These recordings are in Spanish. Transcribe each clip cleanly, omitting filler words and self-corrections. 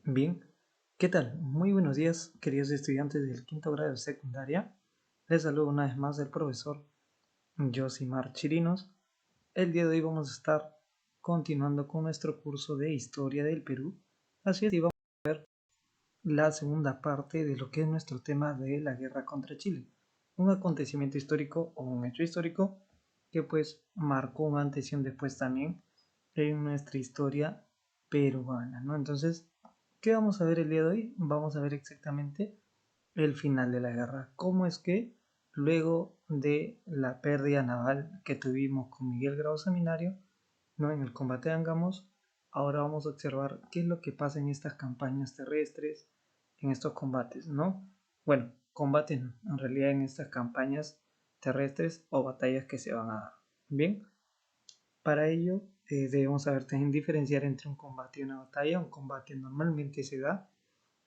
Bien, ¿qué tal? Muy buenos días, queridos estudiantes del quinto grado de secundaria. Les saludo una vez más el profesor Josimar Chirinos. El día de hoy vamos a estar continuando con nuestro curso de Historia del Perú. Así es, y vamos a ver la segunda parte de lo que es nuestro tema de la guerra contra Chile. Un acontecimiento histórico o un hecho histórico que pues marcó un antes y un después también en nuestra historia peruana, ¿no? Entonces, ¿qué vamos a ver el día de hoy? Vamos a ver exactamente el final de la guerra. ¿Cómo es que luego de la pérdida naval que tuvimos con Miguel Grau Seminario, ¿no? En el combate de Angamos, ahora vamos a observar qué es lo que pasa en estas campañas terrestres, en estos combates, ¿no? Bueno, combate no, en realidad en estas campañas terrestres o batallas que se van a dar. Bien, para ello debemos saber también diferenciar entre un combate y una batalla. Un combate normalmente se da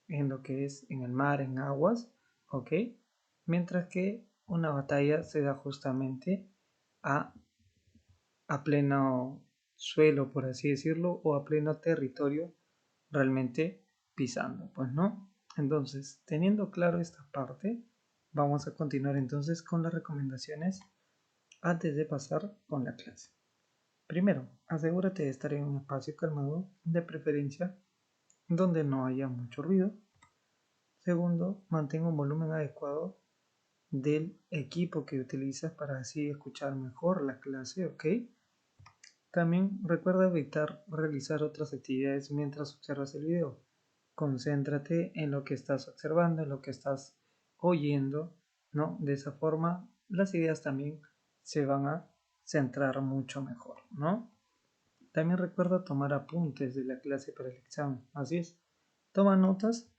en lo que es en el mar, en aguas, ¿ok? Mientras que una batalla se da justamente a, a pleno suelo, por así decirlo, o a pleno territorio realmente pisando, pues no. Entonces, teniendo claro esta parte, vamos a continuar entonces con las recomendaciones antes de pasar con la clase. Primero, asegúrate de estar en un espacio calmado, de preferencia donde no haya mucho ruido. Segundo, mantén un volumen adecuado del equipo que utilizas para así escuchar mejor la clase, ¿ok? También recuerda evitar realizar otras actividades mientras observas el video. Concéntrate en lo que estás observando, en lo que estás oyendo, ¿no? De esa forma las ideas también se van a centrar mucho mejor, ¿no? También recuerda tomar apuntes de la clase para el examen. Así es, toma notas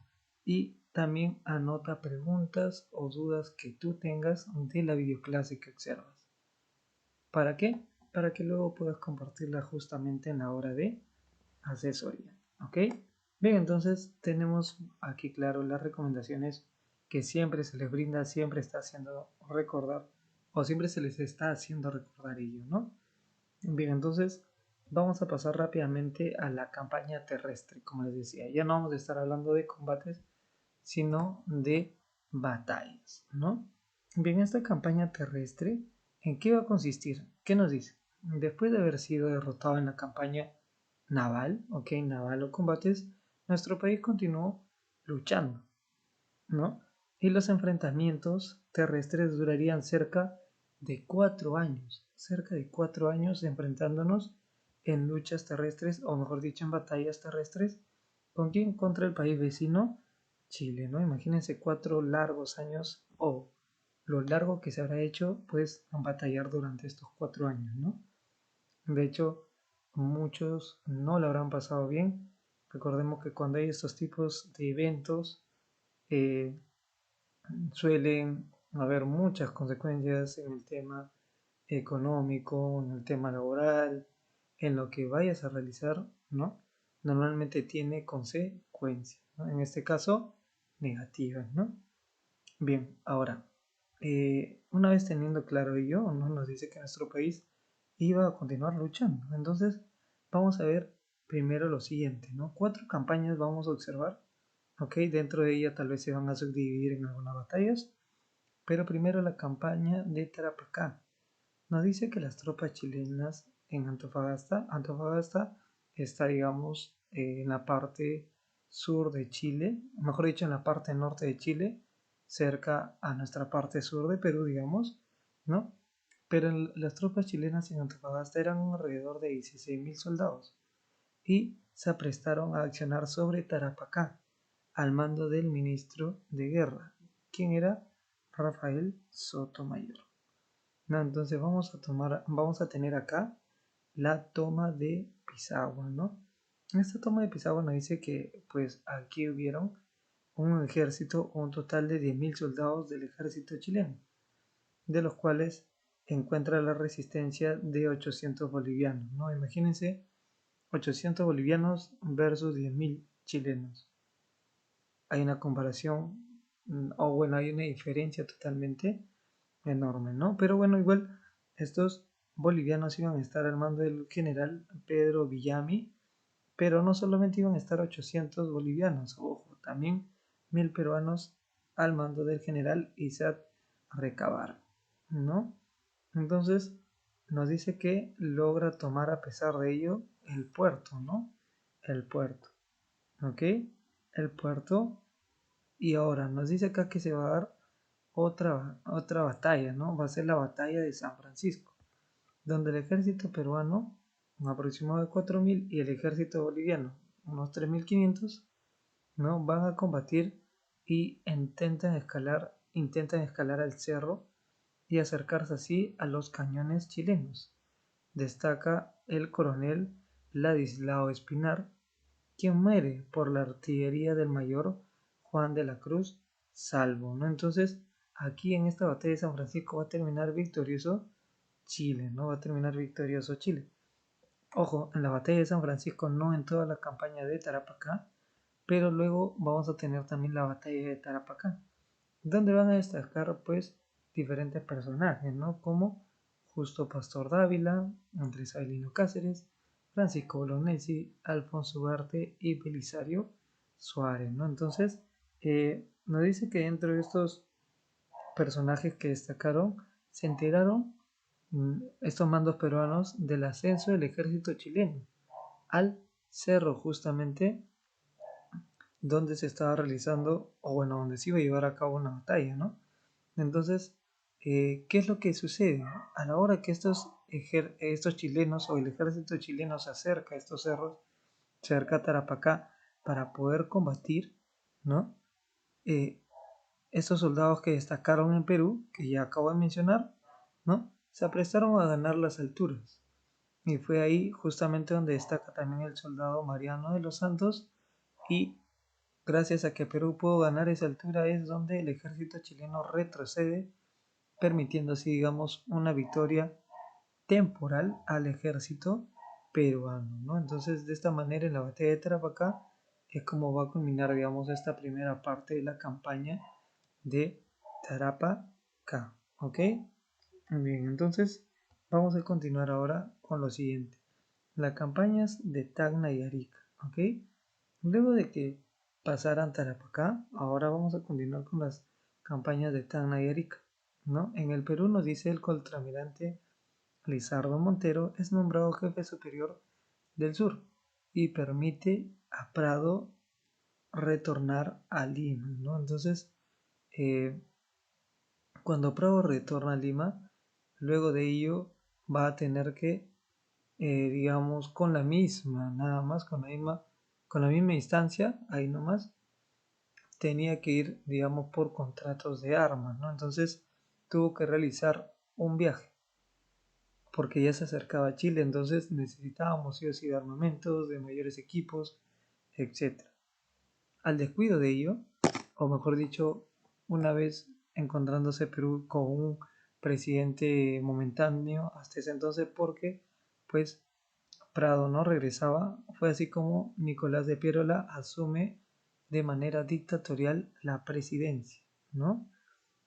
y también anota preguntas o dudas que tú tengas de la videoclase que observas. ¿Para qué? Para que luego puedas compartirla justamente en la hora de asesoría. ¿Ok? Bien, entonces tenemos aquí claro las recomendaciones que siempre se les brinda, siempre está haciendo recordar o siempre se les está haciendo recordar ello, ¿no? Bien, entonces vamos a pasar rápidamente a la campaña terrestre, como les decía. Ya no vamos a estar hablando de combates, sino de batallas, ¿no? Bien, esta campaña terrestre, ¿en qué va a consistir? ¿Qué nos dice? Después de haber sido derrotado en la campaña naval, ok, naval o combates, nuestro país continuó luchando, ¿no? Y los enfrentamientos terrestres durarían cerca de 4 años enfrentándonos en luchas terrestres, o mejor dicho, en batallas terrestres. ¿Con quién? Contra el país vecino, Chile, ¿no? Imagínense 4 largos años o lo largo que se habrá hecho, pues, batallar durante estos 4 años, ¿no? De hecho, muchos no lo habrán pasado bien. Recordemos que cuando hay estos tipos de eventos, eh, suelen haber muchas consecuencias en el tema económico, en el tema laboral, en lo que vayas a realizar, ¿no? Normalmente tiene consecuencias, ¿no? En este caso, negativas, ¿no? Bien, ahora, una vez teniendo claro ello, ¿no? Nos dice que nuestro país iba a continuar luchando. Entonces, vamos a ver primero lo siguiente, ¿no? 4 campañas vamos a observar, ¿ok? Dentro de ella tal vez se van a subdividir en algunas batallas, pero primero la campaña de Tarapacá. Nos dice que las tropas chilenas en Antofagasta está, digamos, en la parte sur de Chile, mejor dicho, en la parte norte de Chile, cerca a nuestra parte sur de Perú, digamos, ¿no? Pero las tropas chilenas en Antofagasta eran alrededor de 16.000 soldados y se prestaron a accionar sobre Tarapacá, al mando del ministro de Guerra, quien era Rafael Sotomayor. No, entonces vamos a tener acá la toma de Pisagua, ¿no? Esta toma de Pisagua nos dice que pues aquí hubieron un ejército, un total de 10.000 soldados del ejército chileno, de los cuales encuentra la resistencia de 800 bolivianos, ¿no? Imagínense 800 bolivianos versus 10.000 chilenos. Hay una comparación, o bueno, hay una diferencia totalmente enorme, ¿no? Pero bueno, igual estos bolivianos iban a estar al mando del general Pedro Villami, pero no solamente iban a estar 800 bolivianos, ojo, también 1000 peruanos al mando del general Isaac Recabar, ¿no? Entonces nos dice que logra tomar a pesar de ello el puerto, ¿no? El puerto, ¿ok? El puerto. Y ahora nos dice acá que se va a dar otra batalla, ¿no? Va a ser la batalla de San Francisco, donde el ejército peruano, un aproximado de 4000, y el ejército boliviano, unos 3500, ¿no? Van a combatir y intentan escalar al cerro y acercarse así a los cañones chilenos. Destaca el coronel Ladislao Espinar, quien muere por la artillería del mayor Juan de la Cruz Salvo, ¿no? Entonces, aquí en esta batalla de San Francisco va a terminar victorioso Chile, ¿no? Va a terminar victorioso Chile. Ojo, en la batalla de San Francisco, no en toda la campaña de Tarapacá, pero luego vamos a tener también la batalla de Tarapacá, donde van a destacar pues diferentes personajes, ¿no? Como Justo Pastor Dávila, Andrés Avelino Cáceres, Francisco Bolognesi, Alfonso Ugarte y Belisario Suárez, ¿no? Entonces, nos dice que dentro de estos personajes que destacaron, se enteraron estos mandos peruanos del ascenso del ejército chileno al cerro justamente donde se estaba realizando, o bueno, donde se iba a llevar a cabo una batalla, ¿no? Entonces, ¿qué es lo que sucede? A la hora que estos chilenos o el ejército chileno se acerca a estos cerros, se acerca a Tarapacá para poder combatir, ¿no? Eh, estos soldados que destacaron en Perú, que ya acabo de mencionar, ¿no? Se aprestaron a ganar las alturas. Y fue ahí justamente donde destaca también el soldado Mariano de los Santos, y gracias a que Perú pudo ganar esa altura es donde el ejército chileno retrocede, permitiendo así, digamos, una victoria temporal al ejército peruano, ¿no? Entonces, de esta manera, en la batalla de Tarapacá es como va a culminar, digamos, esta primera parte de la campaña de Tarapacá, ¿ok? Muy bien, entonces vamos a continuar ahora con lo siguiente, las campañas de Tacna y Arica, ¿ok? Luego de que pasaran Tarapacá, ahora vamos a continuar con las campañas de Tacna y Arica, ¿no? En el Perú nos dice el contraalmirante Lizardo Montero es nombrado jefe superior del sur y permite a Prado retornar a Lima, ¿no? Entonces, eh, cuando Prado retorna a Lima, luego de ello va a tener que, digamos, con la misma, nada más, con la misma instancia, ahí nomás, tenía que ir, digamos, por contratos de armas, ¿no? Entonces tuvo que realizar un viaje, porque ya se acercaba a Chile, entonces necesitábamos sí o sí de armamentos, de mayores equipos, etc. Al descuido de ello, o mejor dicho, una vez encontrándose Perú con un presidente momentáneo hasta ese entonces, porque pues Prado no regresaba, fue así como Nicolás de Piérola asume de manera dictatorial la presidencia, ¿no?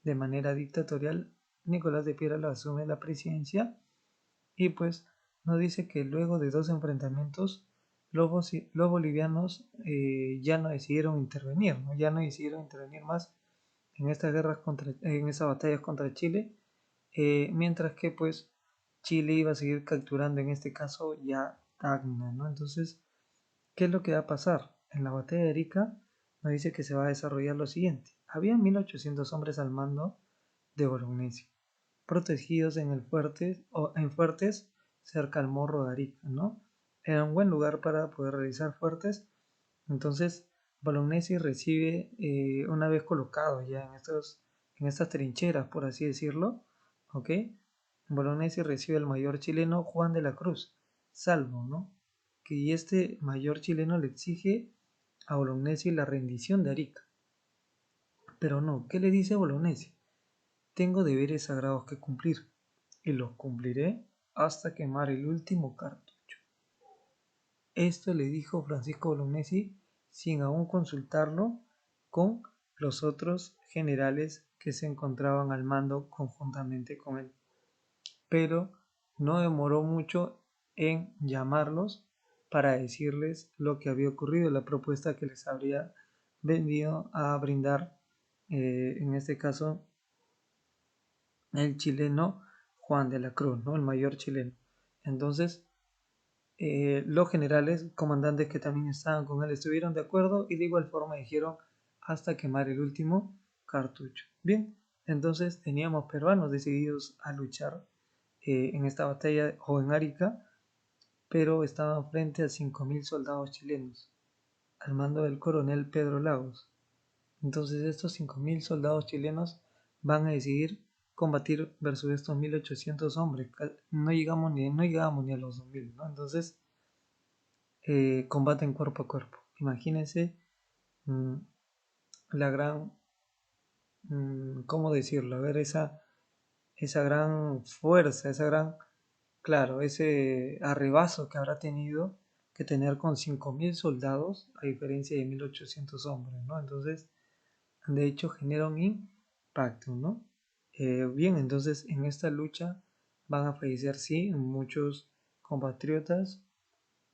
De manera dictatorial, Nicolás de Piérola asume la presidencia y pues nos dice que luego de dos enfrentamientos, los bolivianos ya no decidieron intervenir, ¿no? Ya no decidieron intervenir más en estas en esas batallas contra Chile, mientras que pues Chile iba a seguir capturando en este caso ya Tacna, ¿no? Entonces, ¿qué es lo que va a pasar? En la batalla de Arica nos dice que se va a desarrollar lo siguiente. Había 1800 hombres al mando de Bolognesi, protegidos en fuertes cerca al Morro de Arica, ¿no? Era un buen lugar para poder realizar fuertes. Entonces, Bolognesi recibe, una vez colocado ya en estas trincheras, por así decirlo, ¿ok? Bolognesi recibe al mayor chileno Juan de la Cruz Salvo, ¿no? Y este mayor chileno le exige a Bolognesi la rendición de Arica. Pero no, ¿qué le dice Bolognesi? Tengo deberes sagrados que cumplir, y los cumpliré hasta quemar el último cartucho. Esto le dijo Francisco Bolognesi sin aún consultarlo con los otros generales que se encontraban al mando conjuntamente con él. Pero no demoró mucho en llamarlos para decirles lo que había ocurrido, la propuesta que les habría venido a brindar, en este caso, el chileno Juan de la Cruz, ¿no? El mayor chileno. Entonces, los generales, comandantes que también estaban con él, estuvieron de acuerdo y de igual forma dijeron hasta quemar el último cartucho. Bien, entonces teníamos peruanos decididos a luchar en esta batalla o en Arica, pero estaban frente a 5.000 soldados chilenos, al mando del coronel Pedro Lagos. Entonces estos 5.000 soldados chilenos van a decidir combatir versus estos 1.800 hombres. No llegamos ni a los 2.000, ¿no? Entonces combaten cuerpo a cuerpo. Imagínense mmm, la gran, ¿cómo decirlo? A ver, esa gran fuerza, claro, ese arrebazo que habrá tenido que tener con 5.000 soldados a diferencia de 1.800 hombres, ¿no? Entonces, de hecho, genera un impacto, ¿no? Bien, entonces en esta lucha van a fallecer, sí, muchos compatriotas,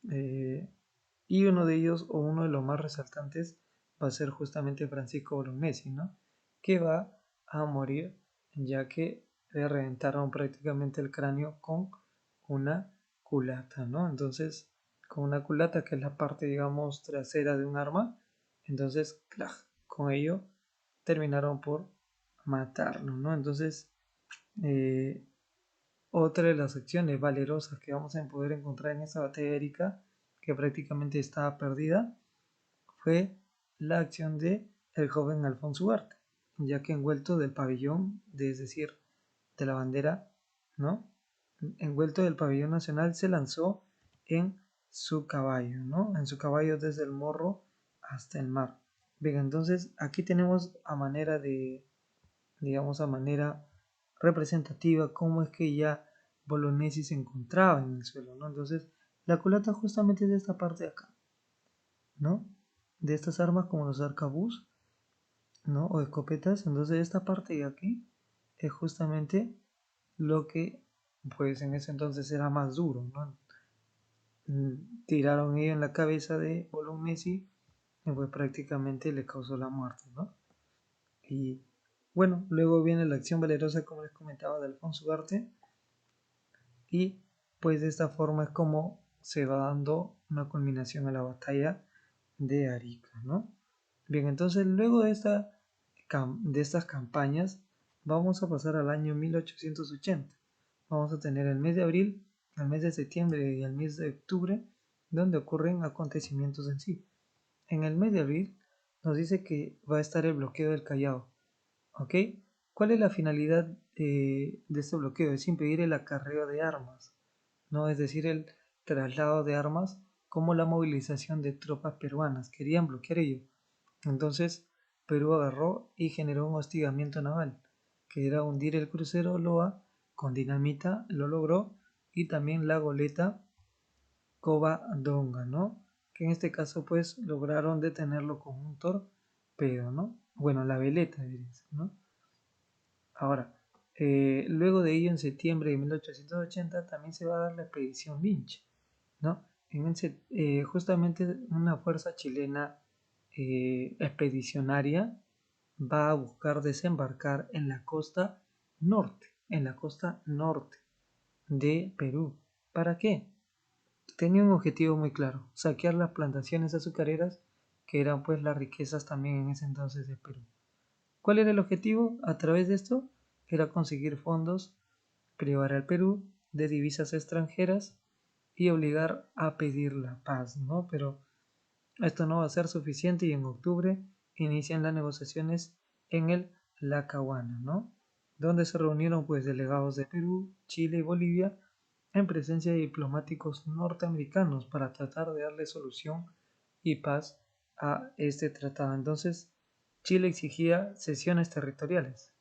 y uno de ellos, o uno de los más resaltantes, va a ser justamente Francisco Bolognesi, ¿no? Que va a morir ya que le reventaron prácticamente el cráneo con una culata, ¿no? Entonces, con una culata que es la parte, digamos, trasera de un arma, entonces, con ello terminaron por matarlo, ¿no? Entonces, eh, otra de las acciones valerosas que vamos a poder encontrar en esta batalla de Erika, que prácticamente estaba perdida, fue la acción de el joven Alfonso Ugarte, ya que envuelto del pabellón, es decir, de la bandera, ¿no? Envuelto del pabellón nacional, se lanzó en su caballo, ¿no? En su caballo desde el morro hasta el mar. Bien, entonces aquí tenemos a manera de, digamos, a manera representativa cómo es que ya Bolognesi se encontraba en el suelo, ¿no? Entonces, la culata justamente es de esta parte de acá, ¿no? De estas armas como los arcabuz, ¿no? O escopetas. Entonces, esta parte de aquí es justamente lo que, pues, en ese entonces era más duro, ¿no? Tiraron ello en la cabeza de Bolognesi y pues prácticamente le causó la muerte, ¿no? Y bueno, luego viene la acción valerosa, como les comentaba, de Alfonso Ugarte, y pues de esta forma es como se va dando una culminación a la batalla de Arica, ¿no? Bien, entonces luego de estas campañas vamos a pasar al año 1880. Vamos a tener el mes de abril, el mes de septiembre y el mes de octubre, donde ocurren acontecimientos en sí. En el mes de abril nos dice que va a estar el bloqueo del Callao, ¿ok? ¿Cuál es la finalidad de este bloqueo? Es impedir el acarreo de armas, ¿no? Es decir, el traslado de armas como la movilización de tropas peruanas. Querían bloquear ello. Entonces, Perú agarró y generó un hostigamiento naval, que era hundir el crucero Loa con dinamita, lo logró, y también la goleta Covadonga, ¿no? Que en este caso pues lograron detenerlo con un torpedo, ¿no? Bueno, la veleta, dirías, ¿no? Ahora, luego de ello, en septiembre de 1880, también se va a dar la expedición Lynch, ¿no? Justamente una fuerza chilena expedicionaria va a buscar desembarcar en la costa norte de Perú. ¿Para qué? Tenía un objetivo muy claro: saquear las plantaciones azucareras, que eran pues las riquezas también en ese entonces de Perú. ¿Cuál era el objetivo? A través de esto era conseguir fondos, privar al Perú de divisas extranjeras y obligar a pedir la paz, ¿no? Pero esto no va a ser suficiente y en octubre inician las negociaciones en el Lacahuana, ¿no? Donde se reunieron pues delegados de Perú, Chile y Bolivia en presencia de diplomáticos norteamericanos para tratar de darle solución y paz a este tratado. Entonces, Chile exigía cesiones territoriales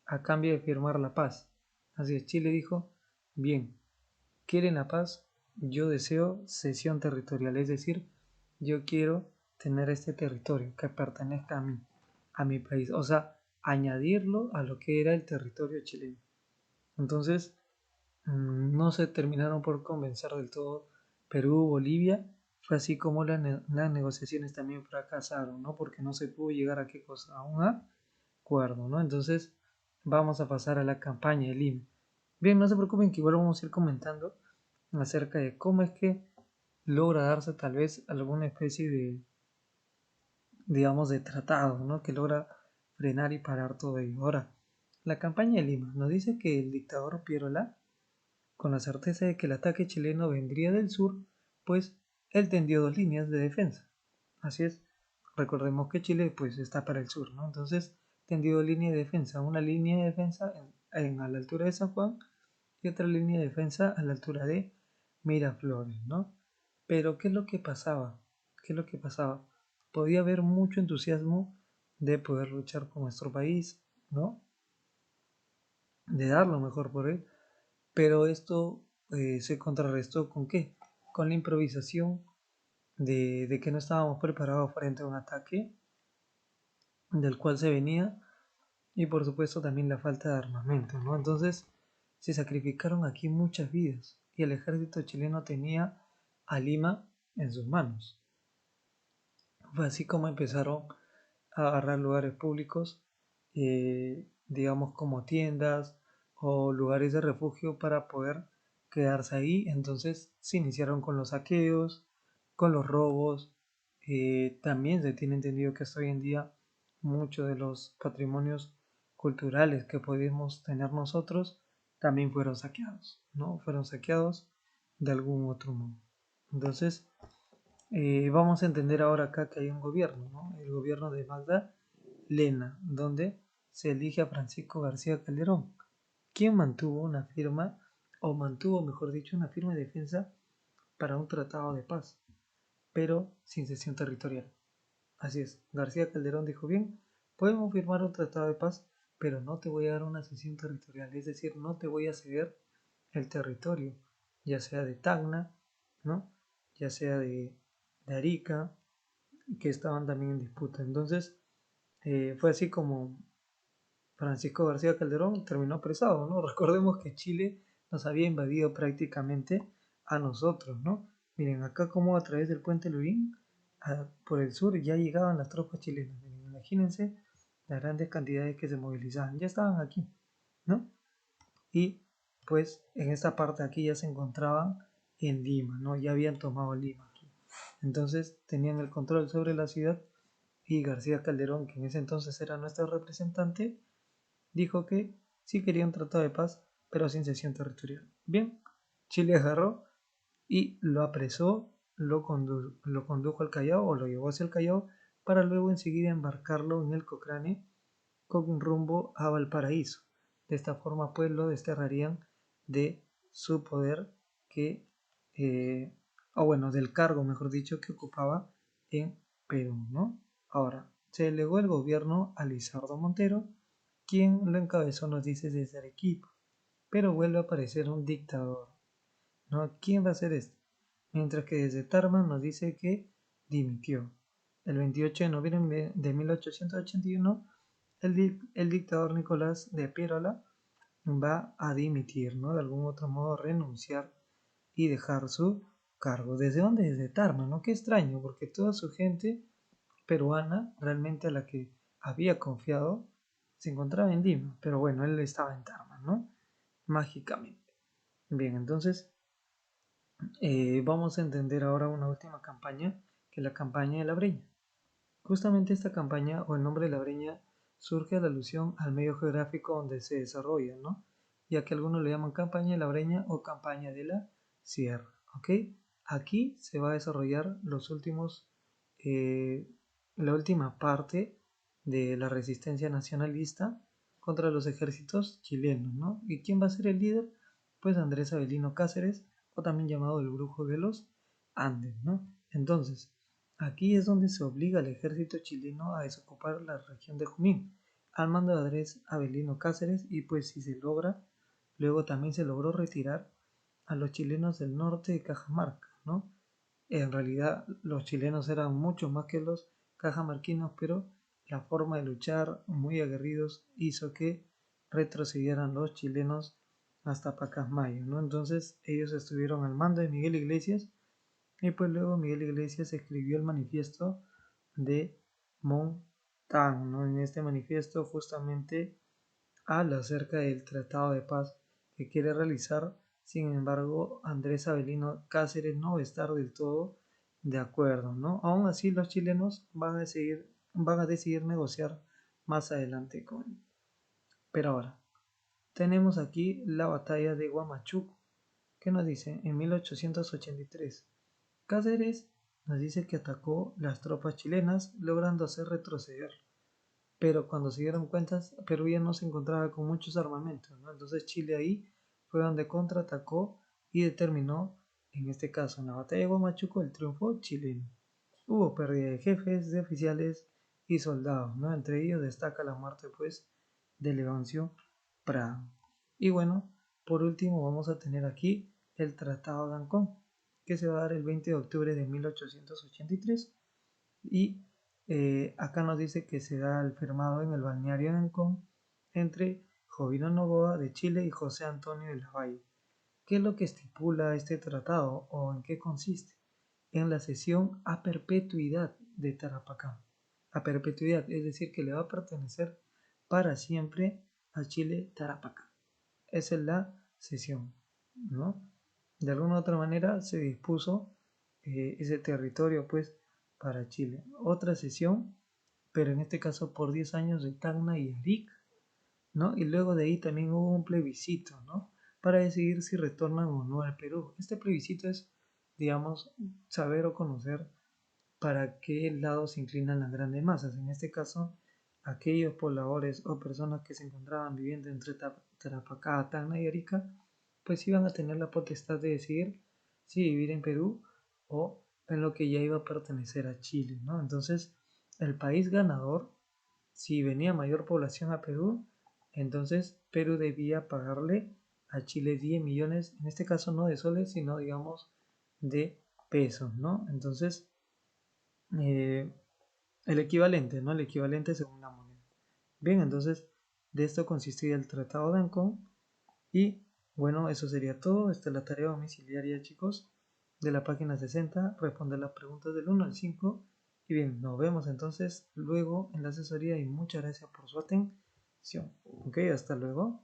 a cambio de firmar la paz. Así es, Chile dijo: bien, quieren la paz, yo deseo cesión territorial, es decir, yo quiero tener este territorio que pertenezca a mi país, o sea, añadirlo a lo que era el territorio chileno. Entonces, no se terminaron por convencer del todo Perú, Bolivia, fue así como las negociaciones también fracasaron, ¿no? Porque no se pudo llegar a qué cosa, a un acuerdo, ¿no? Entonces, vamos a pasar a la campaña de Lima. Bien, no se preocupen que igual vamos a ir comentando acerca de cómo es que logra darse tal vez alguna especie de, digamos, de tratado, ¿no? Que logra frenar y parar todo ello. Ahora, la campaña de Lima nos dice que el dictador Pierola, con la certeza de que el ataque chileno vendría del sur, pues él tendió dos líneas de defensa. Así es, recordemos que Chile pues está para el sur, ¿no? Entonces tendió dos líneas de defensa, una línea de defensa a la altura de San Juan y otra línea de defensa a la altura de Miraflores, ¿no? Pero ¿qué es lo que pasaba? ¿Qué es lo que pasaba? Podía haber mucho entusiasmo de poder luchar por nuestro país, ¿no? De dar lo mejor por él, pero esto se contrarrestó ¿con qué? Con la improvisación de que no estábamos preparados frente a un ataque del cual se venía y por supuesto también la falta de armamento, ¿no? Entonces se sacrificaron aquí muchas vidas y el ejército chileno tenía a Lima en sus manos. Fue así como empezaron a agarrar lugares públicos, digamos como tiendas o lugares de refugio para poder quedarse ahí. Entonces se iniciaron con los saqueos, con los robos. También se tiene entendido que hasta hoy en día muchos de los patrimonios culturales que podemos tener nosotros también fueron saqueados, ¿no? Fueron saqueados de algún otro modo. Entonces, vamos a entender ahora acá que hay un gobierno, ¿no? El gobierno de Magdalena, donde se elige a Francisco García Calderón, quien mantuvo una firma, o mantuvo, mejor dicho, una firme defensa para un tratado de paz, pero sin cesión territorial. Así es, García Calderón dijo, bien, podemos firmar un tratado de paz, pero no te voy a dar una cesión territorial, es decir, no te voy a ceder el territorio, ya sea de Tacna, ¿no? Ya sea de Arica, que estaban también en disputa. Entonces, fue así como Francisco García Calderón terminó apresado, ¿no? Recordemos que Chile nos había invadido prácticamente a nosotros, ¿no? Miren, acá como a través del puente Lurín, por el sur, ya llegaban las tropas chilenas. Miren, imagínense las grandes cantidades que se movilizaban, ya estaban aquí, ¿no? Y pues en esta parte aquí ya se encontraban en Lima, ¿no? Ya habían tomado Lima aquí. Entonces tenían el control sobre la ciudad y García Calderón, que en ese entonces era nuestro representante, dijo que sí quería un tratado de paz, pero sin cesión territorial. Bien, Chile agarró y lo apresó, lo condujo al Callao o lo llevó hacia el Callao para luego enseguida embarcarlo en el Cochrane con rumbo a Valparaíso. De esta forma pues lo desterrarían de su poder que, o bueno, del cargo mejor dicho que ocupaba en Perú, ¿no? Ahora, se delegó el gobierno a Lizardo Montero, quien lo encabezó nos dice desde Arequipa, pero vuelve a aparecer un dictador, ¿no? ¿Quién va a ser este? Mientras que desde Tarma nos dice que dimitió. El 28 de noviembre de 1881 el dictador Nicolás de Piérola va a dimitir, ¿no? De algún otro modo renunciar y dejar su cargo. ¿Desde dónde? Desde Tarma, ¿no? Qué extraño, porque toda su gente peruana, realmente a la que había confiado, se encontraba en Lima, pero bueno, él estaba en Tarma, ¿no? Mágicamente. Bien, entonces vamos a entender ahora una última campaña, que es la campaña de la Breña. Justamente esta campaña o el nombre de la Breña surge a la alusión al medio geográfico donde se desarrolla, ¿no? Ya que algunos le llaman campaña de la Breña o campaña de la Sierra, ¿ok? Aquí se va a desarrollar eh, la última parte de la resistencia nacionalista contra los ejércitos chilenos, ¿no? ¿Y quién va a ser el líder? Pues Andrés Avelino Cáceres, o también llamado el Brujo de los Andes, ¿no? Entonces, aquí es donde se obliga al ejército chileno a desocupar la región de Junín, al mando de Andrés Avelino Cáceres, y pues si se logra, luego también se logró retirar a los chilenos del norte de Cajamarca, ¿no? En realidad los chilenos eran mucho más que los cajamarquinos, pero la forma de luchar muy aguerridos hizo que retrocedieran los chilenos hasta Pacasmayo, ¿no? Entonces ellos estuvieron al mando de Miguel Iglesias Y pues luego Miguel Iglesias escribió el manifiesto de Montan, ¿no? En este manifiesto justamente habla acerca del tratado de paz que quiere realizar. Sin embargo, Andrés Avelino Cáceres no va a estar del todo de acuerdo, ¿no? Aún así, los chilenos van a decidir negociar más adelante con él. Pero ahora, tenemos aquí la batalla de Huamachuco, que nos dice en 1883. Cáceres nos dice que atacó las tropas chilenas, logrando hacer retroceder. Pero cuando se dieron cuenta, Perú ya no se encontraba con muchos armamentos, ¿no? Entonces Chile ahí fue donde contraatacó y determinó, en este caso en la batalla de Huamachuco, el triunfo chileno. Hubo pérdida de jefes, de oficiales y soldados, ¿no? Entre ellos destaca la muerte, pues, de Leoncio Prado. Y bueno, por último vamos a tener aquí el Tratado de Ancón, que se va a dar el 20 de octubre de 1883 y acá nos dice que se da el firmado en el balneario de Ancón entre Jovino Noboa de Chile y José Antonio de la Valle. ¿Qué es lo que estipula este tratado o en qué consiste? En la cesión a perpetuidad de Tarapacá. A perpetuidad, es decir, que le va a pertenecer para siempre a Chile Tarapacá. Esa es la cesión, ¿no? De alguna u otra manera se dispuso ese territorio, pues, para Chile. Otra cesión, pero en este caso por 10 años de Tacna y Arica, ¿no? Y luego de ahí también hubo un plebiscito, ¿no? Para decidir si retornan o no al Perú. Este plebiscito es, digamos, saber o conocer para qué lado se inclinan las grandes masas. En este caso, aquellos pobladores o personas que se encontraban viviendo entre Tarapacá, Tacna y Arica, pues iban a tener la potestad de decidir si vivir en Perú o en lo que ya iba a pertenecer a Chile, ¿no? Entonces, el país ganador, si venía mayor población a Perú, entonces Perú debía pagarle a Chile 10 millones, en este caso no de soles, sino digamos de pesos, ¿no? Entonces, eh, el equivalente, ¿no? El equivalente según la moneda. Bien, entonces de esto consistía el Tratado de Ancón y bueno, eso sería todo. Esta es la tarea domiciliaria, chicos, de la página 60, responder las preguntas del 1 al 5. Y bien, nos vemos entonces luego en la asesoría y muchas gracias por su atención. Ok, hasta luego.